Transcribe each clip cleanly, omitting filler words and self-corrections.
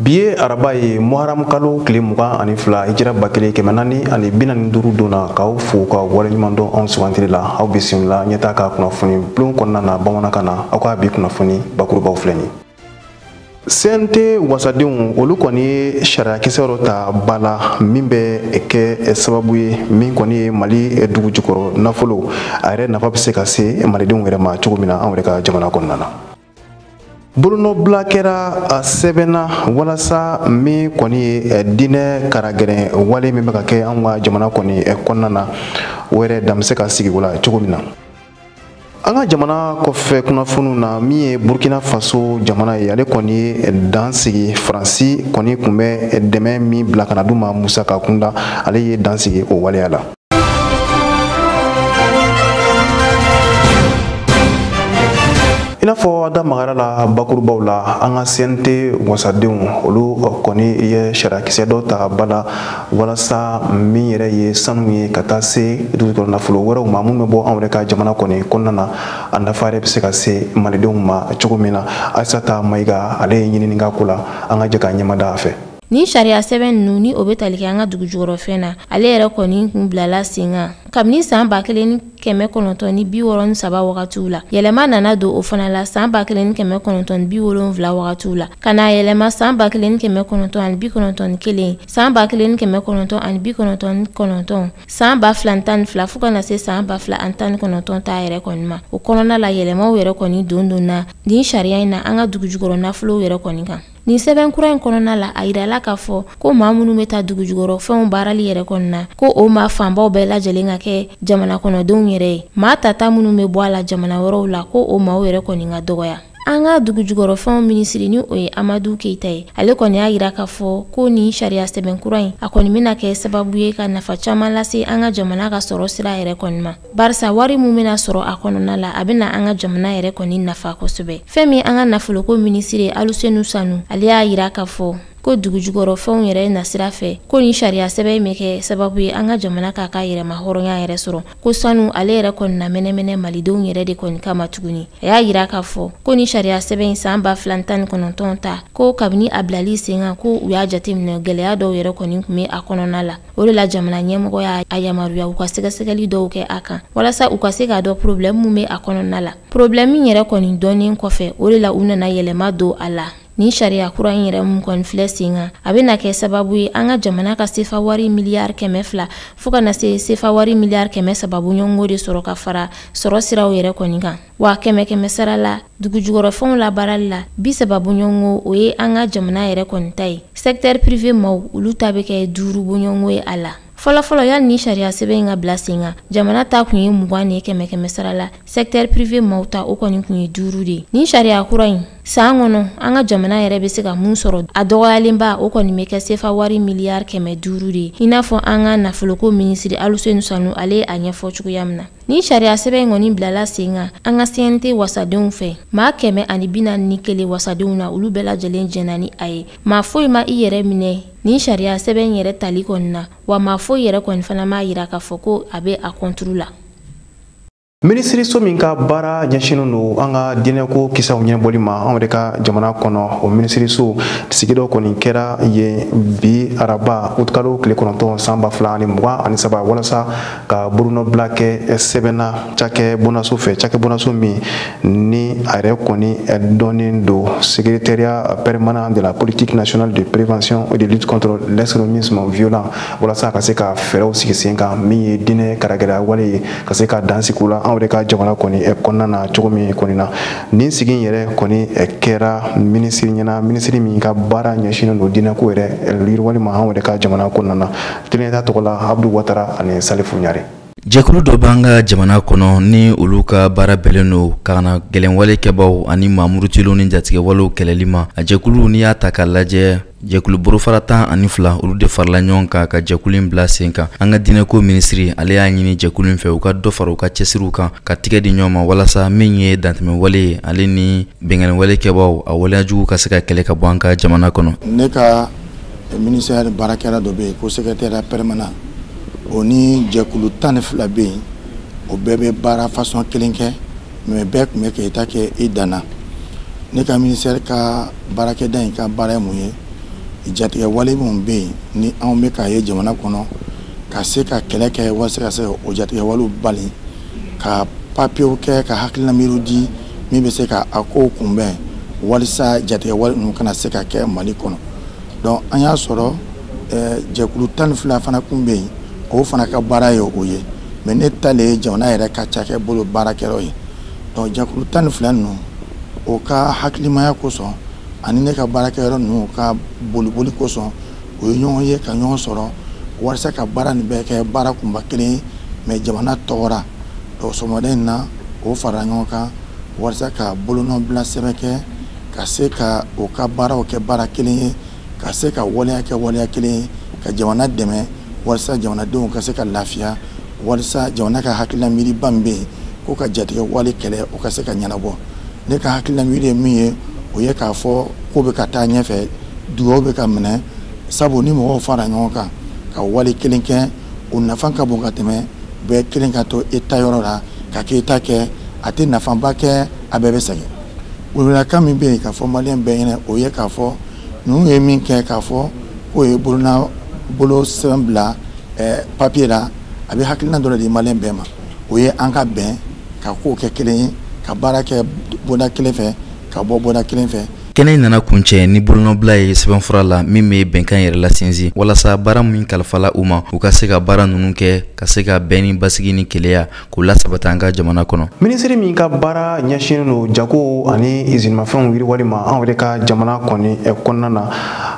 Biye arabaye muharam kalo kile muga ani fila hijira bakele kemenani ani binani duru dona kaw fu ka wale nyumando on suwantiri la aw bisimila nyeta ka kunafuni blon konna na bamanakana aw ka bi kunafuni bakurubaw fileni sente wasadenw olu kɔni sharia kisɛro ta bala min bɛ kɛ sababu ye min kɔni ye Mali dugu jukɔrɔ nafolo a yɛrɛ nafa bɛ se ka se malidenw yɛrɛ ma cogo min na an yɛrɛ ka jamana kɔnɔna na. Bolonɔ bila kɛra a sɛbɛnna walasa min kɔni ye diinɛ karagɛrɛ wale min bɛ ka kɛ an ka jamana kɔni kɔnɔna na o yɛrɛ dan bɛ se ka sigi o la cogo min na. An ka jamana kɔfɛ kunnafoniw na min ye Burkina Faso jamana ye ale kɔni ye dan sigi Faransi kɔni kun bɛ dɛmɛ min bila kana d'u ma musaka kunda ale ye dan sigi o waleya la. I n'a fɔ da magara la bakurubaw la an ka CNT wasadenw olu kɔni ye sariya kisɛ dɔ ta bala walasa min yɛrɛ ye sanu ye ka taa se dugukɔnɔ nafolo wɛrɛw ma mun bɛ bɔ anw yɛrɛ ka jamana kɔni kɔnɔna na a nafa yɛrɛ bɛ se ka se malidenw ma cogo min na Aissata Mayiga ale ye ɲinini k'a ko la an ka jɛ ka ɲɛmada a fɛ. Ni sariya sɛbɛn ninnu ni o bɛ tali kɛ an ka dugu jukɔrɔfɛn na ale yɛrɛ kɔni kun bilala sen kan kabini san 1963 wagatiw la yɛlɛma nana don o fana la san 1970 wagatiw la ka na yɛlɛma san 1991 san 1999 san 2012 fo ka na se san 2019 ta yɛrɛ kɔni ma o kɔnɔna la yɛlɛmaw yɛrɛ kɔni donna nin sariya in na an ka dugu jukɔrɔ nafolow yɛrɛ kɔni kan. Nin sɛbɛn kura in kɔnɔna la a yirala k'a fɔ ko maa minnu bɛ taa dugu jukɔrɔ fɛnw baarali yɛrɛ kɔnɔna ko o maa fanbaw bɛɛ lajɛlen ka kɛ jamana kɔnɔdenw yɛrɛ ye maa tata minnu bɛ bɔ a la jamana wɛrɛw la ko o maaw yɛrɛ kɔni ka dɔgɔya. An ka dugu jukɔrɔfɛnw minisiri ni o ye Amadou Keita ye ale kɔni y'a yira k'a fɔ ko nin sariya sɛbɛn kura in a kɔni bɛna kɛ sababu ye ka nafa caman lase an ka jamana ka sɔrɔ sira yɛrɛ kɔni ma barisa wari mun bɛna sɔrɔ a kɔnɔna la a bɛna an ka jamana yɛrɛ kɔni nafa kosɛbɛ. Fɛn min an ka nafoloko minisiri Alusenu Sanu ale y'a yira k'a fɔ ko dugu jukɔrɔfɛnw yɛrɛ nasira fɛ ko nin sariya sɛbɛn bɛ kɛ sababu ye an ka jamana k'a ka yɛrɛma hɔrɔnya yɛrɛ sɔrɔ ko Sanu ale yɛrɛ kɔni na mɛnɛmɛnɛ malidenw yɛrɛ de kɔni kama tuguni a y'a yira k'a fɔ ko nin sariya sɛbɛn san 2019 ta ko kabini a bilali sen kan ko u y'a jateminɛ gɛlɛya dɔw yɛrɛ kɔni kun bɛ a kɔnɔna la o de la jamana ɲɛmɔgɔ y'a yamaruya u ka sɛgɛsɛgɛli dɔw kɛ a kan walasa u ka se k'a dɔn problème mun bɛ a kɔnɔna la problème yɛrɛ kɔni dɔnnen kɔfɛ o de la u nana yɛlɛma don a la. Ni sariya kura in yɛrɛ mun kɔni filɛ sen kan a bɛna kɛ sababu ye an ka jamana ka sefa wari miliyari 200 fo ka na se sefa wari miliyari 300 ɲɔgɔngo de sɔrɔ ka fara sɔrɔ siraw yɛrɛ kɔni kan wa 100 sara la dugu jukɔrɔfɛnw la baarali la 30 ɲɔgɔngo o ye an ka jamana yɛrɛ kɔni ta ye secteur privé maaw olu ta bɛ kɛ 5 ɲɔgɔngo ye a la. Fɔlɔfɔlɔ yani ni sariya sɛbɛn in ka bila sen kan jamana ta kun ye 20 ni 100 sara la secteur privé maaw ta o kɔni kun ye 5 de. Ni sariya kura in san kɔnɔ an ka jamana yɛrɛ bɛ se ka mun sɔrɔ a dɔgɔyalenba o kɔni bɛ kɛ sefa wari miliyari 500 de i n'a fɔ an ka nafoloko minisiri Alusenu Sanu ale a ɲɛfɔ cogoya min na. Ni sariya sɛbɛn kɔni bilala sen kan an ka CNT wasadenw fɛ maa 141 wasadenw na olu bɛɛ lajɛlen jɛnna ni a ye maa foyi ma i yɛrɛ minɛ nin sariya sɛbɛn yɛrɛ tali kɔni na wa maa foyi yɛrɛ kɔni fana m'a yira k'a fɔ ko a bɛ a kɔnturu la. Minisiriso min ka baara ɲɛsinnen don an ka diinɛko kisaw ɲɛbɔli ma anw yɛrɛ ka jamana kɔnɔ o minisiriso sigidɔ kɔni kɛra yen bi araba kalo tile 9 san 2023 walasa ka bolonɔ bila kɛ sɛbɛnna cakɛ bonaso fɛ cakɛ bonaso min ni a yɛrɛ kɔni dɔnnen don secrétariat permanent de la politique nationale de prévention et de lutte contre l'extrémisme violent walasa ka se ka fɛɛrɛw sigi sen kan min ye diinɛ karagɛrɛ wale ye ka se ka dansigi la anw de ka jamana kɔni kɔnɔna na cogo min kɔni na nin sigi yɛrɛ kɔni kɛra minisiri ɲɛna minisiri min ka baara ɲɛsinnen don diinɛko yɛrɛ yiriwali ma anw de ka jamana kɔnɔna na tɛnɛta tɔgɔ la Abdou Ouattara ani Salifu Ɲare. Jɛkulu dɔ b'an ka jamana kɔnɔ ni olu ka baara bɛlen don ka na gɛlɛnwalekɛbaw ani mamurutilu ni jatigɛwalew kɛlɛli ma. A jɛkulu n'i y'a ta k'a lajɛ, jɛkulu borofara 12 olu de farala ɲɔgɔn kan ka jɛkulu in bila sen kan. An ka diinɛko minisiri ale y'a ɲini jɛkulu in fɛ u ka dɔ fara u ka cɛsiriw kan ka tigɛ di ɲɔgɔn ma walasa min ye dantɛmɛwale ye ale ni bɛngɛnwalekɛbaw a waleyajugu ka se ka kɛlɛ ka bɔ an ka jamana kɔnɔ. Ne ka ministère baarakɛla dɔ bɛ yen ko secrétaire permanent o ni jɛkulu 12 bɛ yen o bɛɛ bɛ baara façon kelen kɛ mais bɛɛ tun bɛ kɛ ta kɛ i danna. Ne ka ministère ka baarakɛda in ka baara ye mun ye jatigɛwale minnu bɛ yen ni anw bɛ k'a ye jamana kɔnɔ ka se ka kɛlɛ kɛ walasa ka se o jatigɛwalew bali ka papiyew kɛ ka hakilina miiriw di min bɛ se ka a kow kunbɛn walasa jatigɛwale ninnu kana se ka kɛ Mali kɔnɔ. Donc an y'a sɔrɔ jɛkulu 12 fana kun bɛ yen o fana ka baara ye o ye mais ne talen ye jamana yɛrɛ ka cakɛ bolo baarakɛlaw ye. Donc jɛkulu 12 ninnu o ka hakilimaya kosɔn ani ne ka baarakɛyɔrɔ ninnu ka boliboli kosɔn o ye ɲɔgɔn ye ka ɲɔgɔn sɔrɔ walasa ka baara nin bɛɛ kɛ baara kunba kelen mais jamana tɔgɔra. Donc sɔgɔmada in na o farala ɲɔgɔn kan walasa ka bolonɔ bila sɛbɛn kɛ ka se ka o ka baaraw kɛ baara kelen ye ka se ka waleya kɛ waleya kelen ye ka jamana dɛmɛ walasa jamanadenw ka se ka lafiya walasa jamana ka hakilina miiriba min bɛ yen ko ka jatigɛwale kɛlɛ o ka se ka ɲɛnabɔ. Ne ka hakilina miiri ye min ye o ye k'a fɔ ko bɛ ka taa ɲɛfɛ dugawu bɛ ka minɛ sabu ni mɔgɔw fara ɲɔgɔn kan ka wale kelen kɛ o nafa ka bon ka tɛmɛ bɛɛ kelen ka to eta yɔrɔ la ka kɛ eta kɛ a tɛ nafaba kɛ a bɛɛ bɛ sɛgɛn. Welewelekan min bɛ yen k'a fɔ maliyɛn bɛɛ ɲɛna o ye k'a fɔ ninnu ye min kɛ k'a fɔ k'o ye bolo sɛbɛn bila papier la a bɛ hakilina dɔ di maliyɛn bɛɛ ma o ye an ka bɛn ka kow kɛ kelen ye ka baara kɛ bonda kelen fɛ ka bɔ bonda kelen fɛ. Kɛnɛ nana kuncɛ ni bolonɔbila ye sɛbɛnfura la min bɛ bɛnkan yɛrɛ la sinsin walasa baara min kalifala u ma u ka se ka baara ninnu kɛ ka se ka bɛn ni basigi ni keleya k'u lasabati an ka jamana kɔnɔ. Minisiri min ka baara ɲɛsinnen don jago ani izinimafɛnw yiriwali ma anw yɛrɛ ka jamana kɔni kɔnɔna na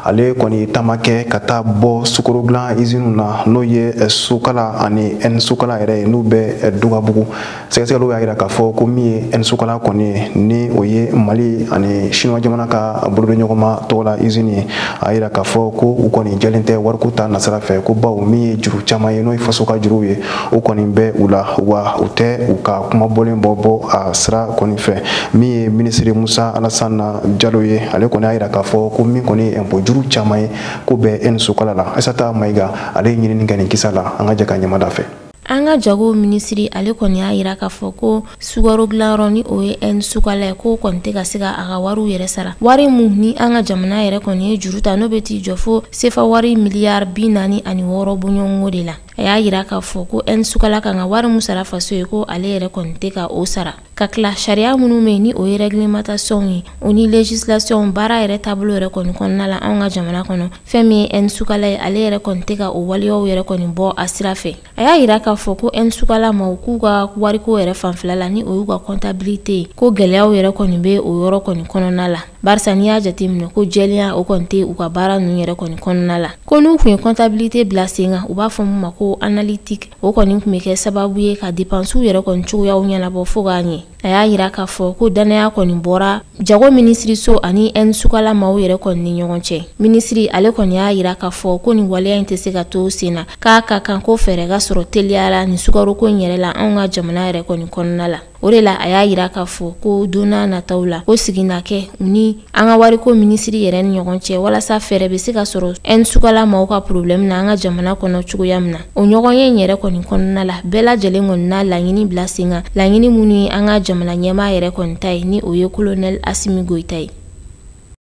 ale kɔni taama kɛ ka taa bɔ sukaro dilan iziniw na n'o ye Sokala ani Sokala yɛrɛ ye n'u bɛ Dugabugu. Sɛgɛsɛgɛliw y'a jira k'a fɔ ko min ye Sokala kɔni ni o ye Mali ani Chinois jamana ka boloda ɲɔgɔn ma tɔgɔ la izini ye a yira k'a fɔ ko u kɔni jɛlen tɛ wariko ta nasira fɛ ko bawo min ye juru caman ye n'o ye faso ka juruw ye o kɔni bɛ u la wa u tɛ u ka kuma bɔlen bɔ a sira kɔni fɛ. Min ye minisiri Musa Alasana Jalo ye ale kɔni y'a jira k'a fɔ ko min kɔni ye impôt juru caman ye ko bɛ Sokala la. Aissata Mayiga ale ye ɲinini kɛ nin kisa la an ka jɛ ka ɲɛmada fɛ. An ka jago minisiri ale kɔni y'a jira k'a fɔ ko sukaro dilanyɔrɔ ni o ye Sokala ye ko kɔni tɛ ka se ka a ka wariw yɛrɛ sara. Wari mun ni an ka jamana yɛrɛ kɔni ye juru ta n'o bɛ t'i jɔ fo sefa wari miliyari 46 bɔɲɔgɔnko de la. A y'a jira k'a fɔ ko Sokala kan ka wari mun sara faso ye ko ale yɛrɛ kɔni tɛ ka o sara. Ka tila sariya minnu bɛ yen ni o ye réglementation ye o ni législation baara yɛrɛ taabolo yɛrɛ kɔni kɔnɔna la an ka jamana kɔnɔ fɛn min ye Sokala ye ale yɛrɛ kɔni tɛ ka o waleyaw yɛrɛ kɔni bɔ a sira fɛ. A y'a jira k'a fɔ ko Sokala ma u k'u ka wariko yɛrɛ fanfɛla la ni o y'u ka comptabilité ko gɛlɛyaw yɛrɛ kɔni bɛ o yɔrɔ kɔni kɔnɔna la. Barisa n'i y'a jateminɛ ko jɛlenya o kɔni tɛ u ka baara ninnu yɛrɛ kɔni kɔnɔna la. Ko n'u kun ye comptabilité bila sen kan u b'a fɔ mun ma ko analytique o kɔni tun bɛ kɛ sababu ye ka dépenses yɛrɛ kɔni cogoyaw ɲɛnabɔ fo k'a ɲɛ. A y'a jira k'a fɔ ko danaya kɔni bɔra jago minisiriso ani Sokala maaw yɛrɛ kɔni ni ɲɔgɔn cɛ. Minisiri ale kɔni y'a jira k'a fɔ ko nin waleya in tɛ se ka to sen na k'a ka kan ko fɛɛrɛ ka sɔrɔ teliya la nin sukaroko in yɛrɛ la anw ka jamana yɛrɛ kɔni kɔnɔna la. O de la a y'a jira k'a fɔ ko don n'a nataw la ko sigi na kɛ u ni an ka wariko minisiri yɛrɛ ni ɲɔgɔn cɛ walasa fɛɛrɛ bɛ se ka sɔrɔ Sokala maaw ka problème na an ka jamana kɔnɔ cogoya min na. O ɲɔgɔn ye in yɛrɛ kɔni kɔnɔna la bɛɛ lajɛlen kɔni n'a laɲini bila sen kan laɲini minnu ye an ka jamana ɲɛmaa yɛrɛ kɔni ta ye ni o ye Colonel Asimi Goita ye.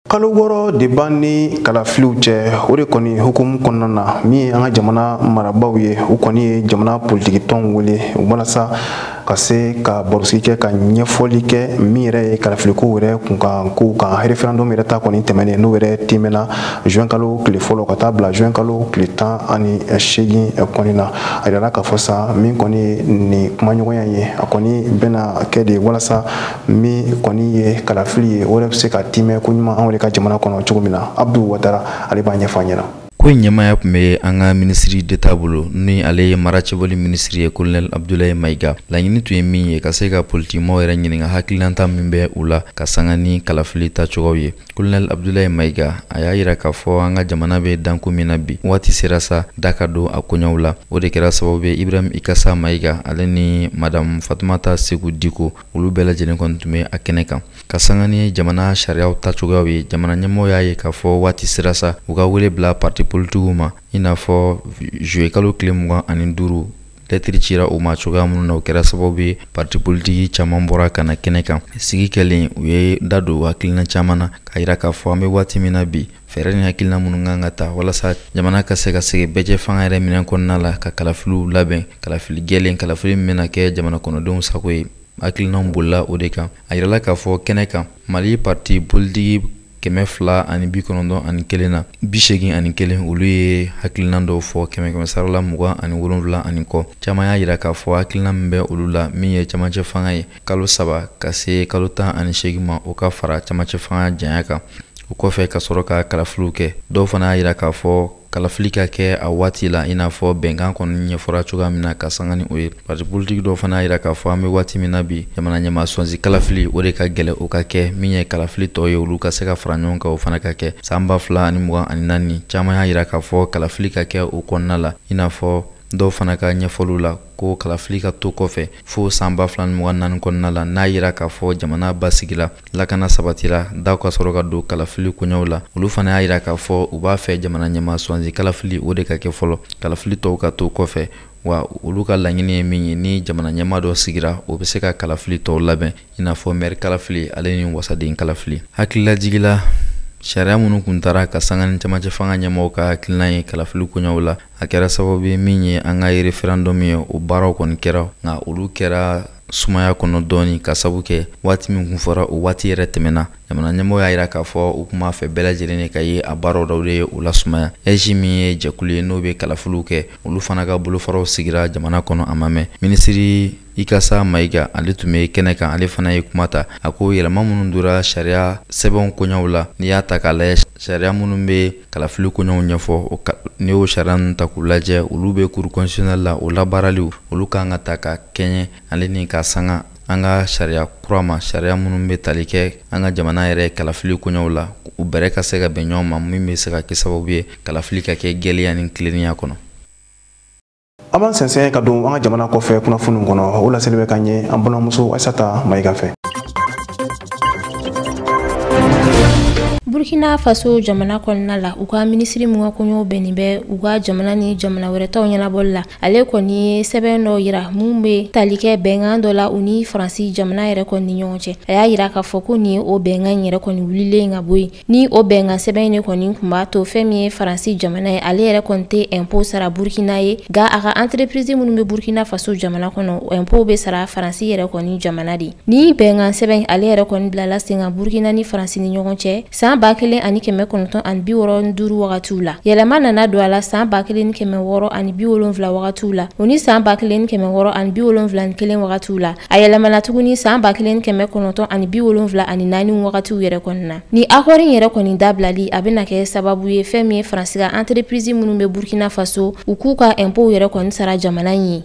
Kalo wɔɔrɔ de b'an ni kalafiliw cɛ o de kɔni hukumu kɔnɔna na min ye an ka jamana marabaw ye u kɔni ye jamana politiki tɔnw wele walasa ka se ka barosigi kɛ ka ɲɛfɔli kɛ min yɛrɛ ye kalafiliko yɛrɛ kunkan kow kan. Référendum yɛrɛ ta kɔni tɛmɛnen n'o yɛrɛ tɛmɛna juin kalo tile fɔlɔ ka taa bila juin kalo tile 18 kɔni na. A yirala k'a fɔ sa min kɔni ye nin kumaɲɔgɔnya ye a kɔni bɛna kɛ de walasa min kɔni ye kalafili ye o yɛrɛ bɛ se ka timɛ ko ɲuman anw ka jamana kɔnɔ cogo min na. Abdou Watara ale b'a ɲɛfɔ an ɲɛna. ko ɲɛmaya tun bɛ an ka ministre d'état bolo ni ale ye mara cɛbɔli ministre ye colonel Abdoulaye Maiga. Laɲini tun ye min ye ka se ka politikimɔgɔw yɛrɛ ɲininka hakililanta min bɛ u la ka sanga ni kalafili tacogow ye. Colonel Abdoulaye Maiga a y'a yira k'a fɔ an ka jamana bɛ danko min na bi waati sera sa da ka don a koɲɛw la. O de kɛra sababu ye Ibrahim Ikasa Maiga ale ni madame Fatumata Seku Diko olu bɛɛ lajɛlen kɔni tun bɛ a kɛnɛ kan ka sanga ni jamana sariyaw tacogow ye. Jamana ɲɛmɔgɔw y'a ye k'a fɔ waati sera sa u ka wele bila parti politigiw ma i n'a fɔ juillet kalo tile 25 lettre cira u ma cogoya minnu na o kɛra sababu ye parti politiki caman bɔra ka na kɛnɛ kan. Sigi kɛlen u ye da don hakilina caman na k'a yira k'a fɔ an bɛ waati min na bi fɛɛrɛ ni hakilina minnu kan ka ta walasa jamana ka se ka segin bɛɛ fanga yɛrɛ minɛn kɔnɔna la ka kalafiliw labɛn kalafili gɛlɛn kalafili min bɛna kɛ jamana kɔnɔdenw sago ye. Hakilinaw bolila o de kan. A yirala k'a fɔ kɛnɛ kan Mali parti politiki 291 na 81 olu ye hakilina dɔw fɔ 100 sarala 27 ani kɔ. Caman y'a yira k'a fɔ hakilina min bɛ olu la min ye camancɛ fanga ye kalo 3 ka se kalo 18 ma o ka fara camancɛ fanga janya kan. O kɔfɛ ka sɔrɔ ka kalafiliw kɛ. Dɔw fana y'a yira k'a fɔ kalafili ka kɛ a waati la i n'a fɔ bɛnkan kɔni ɲɛfɔra cogoya min na ka sanga ni o ye. Parti politique dɔw fana y'a yira k'a fɔ an bɛ waati min na bi jamana ɲɛmaa sɔnsi kalafili o de ka gɛlɛ o ka kɛ min ye kalafili tɔ ye olu ka se ka fara ɲɔgɔn kan o fana ka kɛ. San 2024 caman y'a yira k'a fɔ kalafili ka kɛ o kɔnɔna la i n'a fɔ dɔw fana ka ɲɛfɔliw la ko kalafili ka to kɔfɛ fo san 2024 kɔnɔna la n'a yira k'a fɔ jamana basigila lakana sabatira daw ka sɔrɔ ka don kalafili koɲɛw la. Olu fana y'a yira k'a fɔ u b'a fɛ jamana ɲɛmaa sɔnsi kalafili o de ka kɛ fɔlɔ kalafili tɔw ka to kɔfɛ wa olu ka laɲini ye min ye ni jamana ɲɛmaa dɔ sigira o bɛ se ka kalafili tɔw labɛn i n'a fɔ maire kalafili ale ni wasaden kalafili. Hakililajigila sariya minnu kun taara ka sanga ni camancɛ fanga ɲɛmɔgɔw ka hakilina ye kalafili koɲɛw la a kɛra sababu ye min ye an ka référendum ye o baaraw kɔni kɛra nka olu kɛra sumaya kɔnɔ dɔɔni ka sabu kɛ waati min kun fɔra o waati yɛrɛ tɛmɛna. Jamana ɲɛmɔgɔ y'a yira k'a fɔ u kun b'a fɛ bɛɛ lajɛlen ka ye a baaraw dɔw de ye o la sumaya. EJ min ye jɛkulu ye n'o bɛ kalafiliw kɛ olu fana ka bolofaraw sigira jamana kɔnɔ a ma mɛn. Minisiri Ikasa Maiga ale tun bɛ kɛnɛ kan ale fana ye kuma ta a ko yɛlɛma minnu dora sariya sɛbɛnw koɲɛw la n'i y'a ta k'a lajɛ sariya minnu bɛ kalafili koɲɛw ɲɛfɔ n'i y'o sariya ninnu ta k'u lajɛ olu bɛ cour constitutionnelle la o labaaraliw olu kan ka ta ka kɛɲɛ ale ni ka sanga an ka sariya kura ma sariya minnu bɛ tali kɛ an ka jamana yɛrɛ kalafili koɲɛw la u bɛrɛ ka se ka bɛn ɲɔgɔn ma min bɛ se ka kɛ sababu ye kalafili ka kɛ gɛlɛya ni tilennenya kɔnɔ. An b'an sɛnsɛn ka don an ka jamana kɔfɛ kunnafoniw kɔnɔ o laseli bɛ ka ɲɛ an balimamuso Aissata Maiga fɛ. Burkina Faso jamana kɔnɔna la u ka ministre mun ka kɔɲɔw bɛnnen bɛ u ka jamana ni jamana wɛrɛ taw ɲɛnabɔli la ale kɔni ye sɛbɛn dɔ yira mun bɛ tali kɛ bɛnkan dɔ la u ni Faransi jamana yɛrɛ kɔni ni ɲɔgɔn cɛ. A y'a yira k'a fɔ ko nin ye o bɛnkan yɛrɛ kɔni wulilen ka bɔ yen ni o bɛnkan sɛbɛn ne kɔni kun b'a to fɛn min ye Faransi jamana ye ale yɛrɛ kɔni tɛ impôt sara Burkina ye nka a ka entreprise minnu bɛ Burkina Faso jamana kɔnɔ impôt bɛ sara Faransi yɛrɛ kɔni jamana de. Ni bɛnkan sɛbɛn ale yɛrɛ kɔni bilala sen kan Burkina ni Faransi ni ɲɔgɔn cɛ san 1995 wagatiw la. Yɛlɛma nana don a la san 1670 wagatiw la. O ni san 1671 wagatiw la. A yɛlɛmana tuguni san 1974 wagatiw yɛrɛ kɔni na. Ni accord yɛrɛ kɔni dabilali a bɛna kɛ sababu ye fɛn min ye Faransi ka entreprise minnu bɛ Burkina Faso u k'u ka impôt yɛrɛ kɔni sara jamana in ye.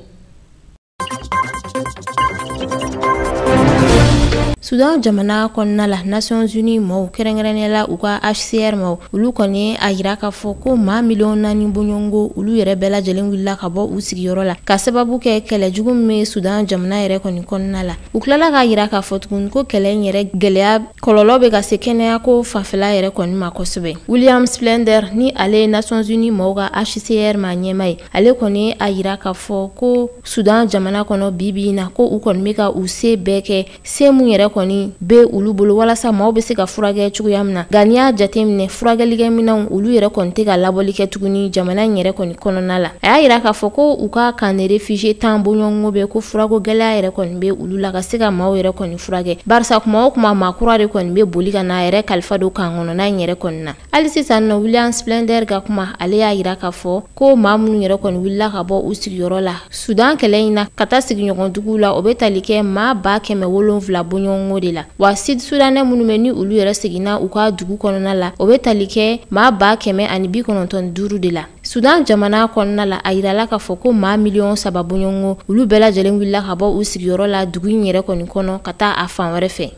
Sudan jamana kɔnɔna la Nations Unies maaw kɛrɛnkɛrɛnnenya u ka HCR maaw olu kɔni a yira k'a fɔ ko maa 4,000,000 bɔɲɔgɔnko olu yɛrɛ bɛɛ lajɛlen wulila ka bɔ u sigiyɔrɔ la ka sababu kɛ kɛlɛjugu min bɛ Sudan jamana yɛrɛ kɔni kɔnɔna la. U tilala k'a yira k'a fɔ tuguni ko kɛlɛ in yɛrɛ gɛlɛya kɔlɔlɔ bɛ ka se kɛnɛya ko fanfɛla yɛrɛ kɔni ma kosɛbɛ. William Splender ni ale ye Nations Unies maaw ka HCR ma ɲɛma ye ale kɔni a yira k'a fɔ ko Sudan jamana kɔnɔ bibi in na ko u kɔni bɛ ka u se bɛɛ kɛ se mun yɛrɛ kɔni bɛ olu bolo walasa maaw bɛ se ka furakɛ cogoya min na nka n'i y'a jateminɛ furakɛlikɛminɛnw olu yɛrɛ kɔni tɛ ka labɔli kɛ tuguni jamana in yɛrɛ kɔni kɔnɔna la. A y'a yira k'a fɔ ko u ka kan de réfugié 10 bɔɲɔgɔnko bɛ ko furako gɛlɛya yɛrɛ kɔni bɛ olu la ka se ka maaw yɛrɛ kɔni furakɛ barisa kuma o kuma maa kura de kɔni bɛ boli ka n'a yɛrɛ kalifa don kan kɔnɔna in yɛrɛ kɔni na. Hali sisan nɔ William Splender ka kuma ale y'a yira k'a fɔ ko maa minnu yɛrɛ kɔni wulila ka bɔ u sigiyɔrɔ la Sudan kɛlɛ in na ka taa sigiɲɔgɔnduguw la o bɛ tali kɛ maa 170,000 bɔɲɔgɔnko buɲɔgɔngo de la wa Sud Sudanais minnu bɛ ni olu yɛrɛ seginna u ka dugu kɔnɔna la o bɛ tali kɛ maa 195 de la. Sudan jamana kɔnɔna la a yirala k'a fɔ ko maa 300,000 buɲɔgɔngo olu bɛɛ lajɛlen wulila ka bɔ u sigiyɔrɔ la dugu in yɛrɛ kɔni kɔnɔ ka taa a fan wɛrɛ fɛ.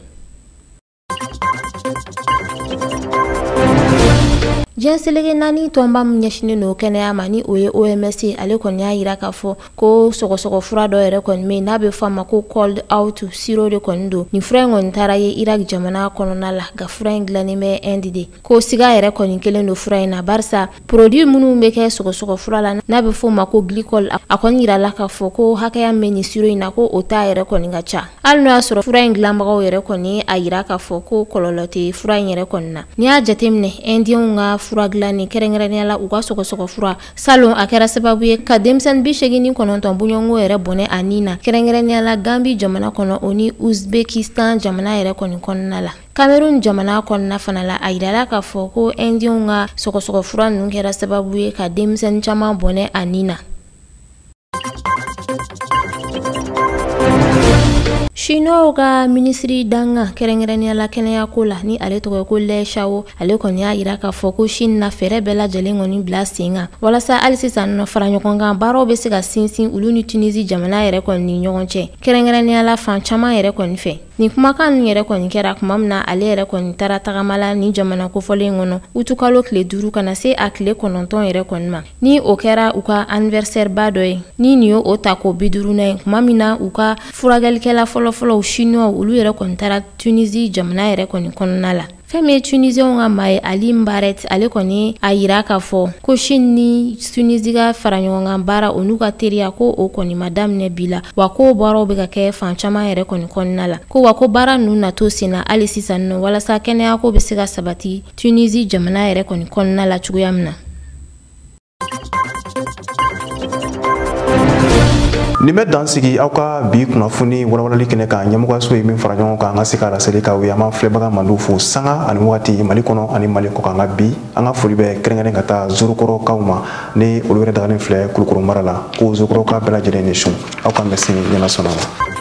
Jɛnselege naani tɔnba min ɲɛsinen no kɛnɛya ma ni o ye OMS ale kɔni y'a yira k'a fɔ ko sɔgɔsɔgɔ fura dɔ yɛrɛ kɔni bɛ n'a bɛ fɔ a ma ko cold out siro de kɔni don ni fura in kɔni taara ye Irak jamana kɔnɔna la nka fura in dilannen bɛ Inde de ko siga yɛrɛ kɔni kelen don fura in na barisa produit minnu bɛ kɛ sɔgɔsɔgɔ fura la n'a bɛ fɔ o ma ko glycol a kɔni yirala k'a fɔ ko hakɛya min bɛ nin siro in na ko o t'a yɛrɛ kɔni ka ca hali n'o y'a sɔrɔ fura in dilanbagaw yɛrɛ kɔni a yira k'a fɔ ko kɔlɔlɔ tɛ fura in yɛrɛ kɔni na n'i y'a jateminɛ Indienw ka fura dilanni kɛrɛnkɛrɛnnenya la u ka sɔgɔsɔgɔ fura salon a kɛra sababu ye ka denmisɛnnin 89 buɲɔgɔngo yɛrɛ bɔnɛ a nin na kɛrɛnkɛrɛnnenya la Gambie jamana kɔnɔ o ni Uzbekistan jamana yɛrɛ kɔni kɔnɔna la Cameroun jamana kɔnɔna fana la a yirala k'a fɔ ko Indienw ka sɔgɔsɔgɔ fura ninnu kɛra sababu ye ka denmisɛnnin caman bɔnɛ a nin na. Chinois ka ministri danga kɛrɛnkɛrɛnnenya la kɛnɛya ko la ni ale tɔgɔ ko Lê Chao ale kɔni y'a yira k'a fɔ ko Chine na fɛɛrɛ bɛɛ lajɛlen kɔni bila sen kan walasa hali sisan nɔ fara ɲɔgɔn kan baaraw bɛ se ka sinsin olu ni Tunisie jamana yɛrɛ kɔni ni ɲɔgɔn cɛ kɛrɛnkɛrɛnnenya la fan caman yɛrɛ kɔni fɛ ni kumakan ninnu yɛrɛ kɔni kɛra kuma min na ale yɛrɛ kɔni taara tagamala ni jamana kofɔlen kɔnɔ utukalo tile 5 kana se a tile 9 yɛrɛ kɔni ma ni o kɛra u ka anniversaire ba dɔ ye ni nin y'o ta ko 50 ye kuma min na u ka furakɛlikɛla fɔlɔfɔlɔ Chinois olu yɛrɛ kɔni taara Tunisie jamana yɛrɛ kɔni kɔnɔna la fɛn min ye Tunisienw ka maa ye Ali Mbaret ale kɔni a yira k'a fɔ ko Chine ni Tunisie ka fara ɲɔgɔn kan baara o n'u ka teriya ko o kɔni ma daminɛ bi la wa ko baaraw bɛ ka kɛ fan caman yɛrɛ kɔni kɔnɔna la ko wa ko baara ninnu nato sen na hali sisan nɔ walasa kɛnɛya ko bɛ se ka sabati Tunisie jamana yɛrɛ kɔni kɔnɔna la cogoya min na. Nin bɛ dan sigi aw ka bi kunnafoni walawalali kɛnɛ kan ɲɛmɔgɔso ye min fara ɲɔgɔn kan an ka se ka laseli k'aw ye an b'an filɛbaga mandiw fo sanga ani waati Mali kɔnɔ ani Mali kɔ kan nka bi an ka foli bɛ kɛrɛnkɛrɛn ka taa Zorokɔrɔkaw ma ni olu yɛrɛ dagalen filɛ Kulukɔrɔ mara la ko Zorokɔrɔka bɛɛ lajɛlen ni su aw ka mɛn sini ɲɛna sɔnna ma.